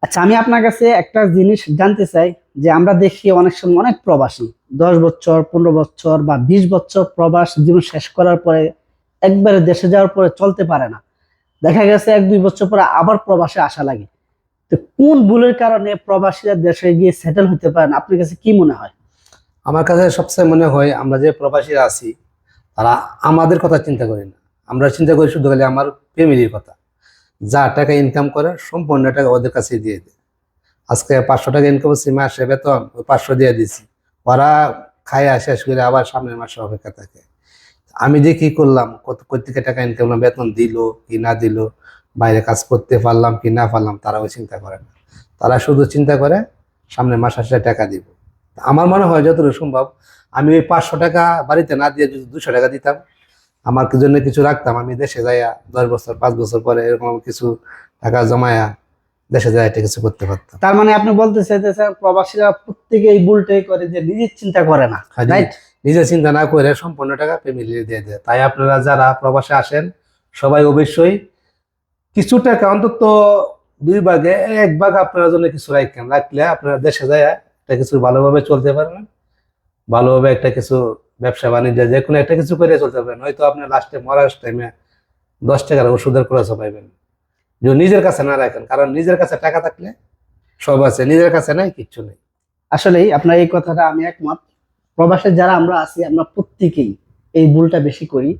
আচ্ছা, আমি আপনার কাছে একটা জিনিস জানতে চাই যে আমরা দেখি অনেক সময় অনেক প্রবাসী 10 বছর, 15 বছর বা 20 বছর প্রবাস জীবন শেষ করার পরে একবারে দেশে যাওয়ার পরে চলতে পারে না। দেখা গেছে 1-2 বছর পরে আবার প্রবাসে আসা লাগে। তো কোন ভুলের কারণে প্রবাসীরা দেশে গিয়ে সেটেল হতে পারে না, আপনার কাছে কি মনে হয়? আমার কাছে সবচেয়ে মনে হয় আমরা যে প্রবাসীরা আছি তারা আমাদের কথা চিন্তা করি না। আমরা চিন্তা করি শুধু খালি আমার ফ্যামিলির কথা। যা টাকা ইনকাম করে সম্পূর্ণ টাকা ওদের কাছে দিয়ে দেয়। আজকে 500 টাকা ইনকাম করছি, মাসে বেতন ওই 500 দিয়ে দিছি। ওরা খায়া শেষ করে আবার সামনের মাসে অপেক্ষা থাকে। আমি যে কি করলাম, কত থেকে টাকা ইনকাম করলাম, বেতন দিল কি না দিল, বাইরে কাজ করতে পারলাম কি না পারলাম, তারা ওই চিন্তা করে না। তারা শুধু চিন্তা করে সামনের মাস আসলে টাকা দিব। আমার মনে হয় যতটুকু সম্ভব আমি ওই 500 টাকা বাড়িতে না দিয়ে যদি 200 টাকা দিতাম, আমার জন্য কিছু রাখতাম, আমি দেশে যাইয়া 10 বছর 5 বছর পরে এরকম কিছু টাকা জমায়া দেশে যাই একটা কিছু করতে পারতাম। তার মানে আপনি বলতে চাইতেছেন প্রবাসীরা প্রত্যেকে এই ভুলটাই করে যে নিজের চিন্তা করে না, খালি রাইট? নিজে চিন্তা না করে সম্পূর্ণ টাকা ফ্যামিলি দিয়ে দেয়। তাই আপনারা যারা প্রবাসে আসেন সবাই অবশ্যই কিছু টাকা অন্তত 2 ভাগে 1 ভাগ আপনার জন্য কিছু রাখেন। রাখলে আপনারা দেশে যায় একটা কিছু ভালোভাবে চলতে পারবেন, ভালোভাবে একটা কিছু ব্যবসা বাণিজ্য যে কোনো একটা কিছু করে চলতে পারবেন। হয়তো আপনার লাস্টে মরার টাইমে 10 টাকার ওষুধের খরচও পাইবেন যদি নিজের কাছে না রাখেন। কারণ নিজের কাছে টাকা থাকলে সব আছে, নিজের কাছে নাই কিচ্ছু নেই। আসলেই আপনার এই কথাটা আমি একমত। প্রবাসে যারা আমরা আছি আমরা প্রত্যেকেই এই ভুলটা বেশি করি।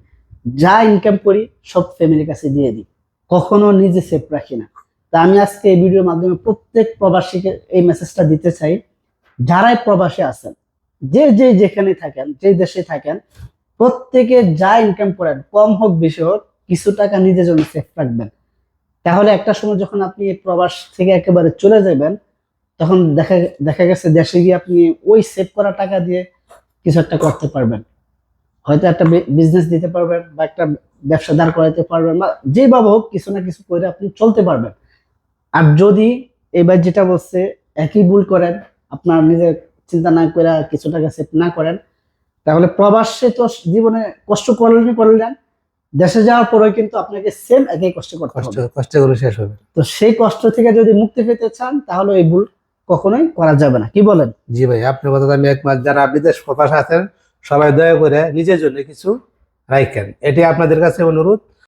যা ইনকাম করি সব ফ্যামিলির কাছে দিয়ে দিই, কখনো নিজে সেভ রাখি না। তা আমি আজকে এই ভিডিওর মাধ্যমে প্রত্যেক প্রবাসীকে এই মেসেজটা দিতে চাই, যারাই প্রবাসে আছেন, যে যে যেখানে থাকেন, যে দেশে থাকেন, প্রত্যেকে যা ইনকাম করেন কম হোক বেশি হোক কিছু টাকা নিজের জন্য সেভ রাখবেন। তাহলে একটা সময় যখন আপনি এই প্রবাস থেকে একেবারে চলে যাবেন, তখন দেখা দেখা গেছে দেশে গিয়ে আপনি ওই সেভ করা টাকা দিয়ে কিছু একটা করতে পারবেন। হয়তো একটা বিজনেস দিতে পারবেন বা একটা ব্যবসা দাঁড় করাতে পারবেন, বা যেভাবে হোক কিছু না কিছু করে আপনি চলতে পারবেন। আর যদি এবার যেটা বলছে একই ভুল করেন, আপনার নিজের চিন্তা না করে কিছু টাকা সেভ না করেন, তাহলে প্রবাসে তো জীবনে কষ্ট করলেন, দেশে যাওয়ার পরে কিন্তু আপনাকে সেম একই কষ্ট করতে কষ্ট হবে। কষ্ট করে শেষ হবে। তো সেই কষ্ট থেকে যদি মুক্তি পেতে চান তাহলে এই ভুল কখনোই করা যাবে না, কি বলেন? জি ভাই, আপনার কথা আমি একমত। যারা বিদেশ প্রবাসে আছেন সবাই দয়া করে নিজের জন্য কিছু রাখেন, এটি আপনাদের কাছে অনুরোধ।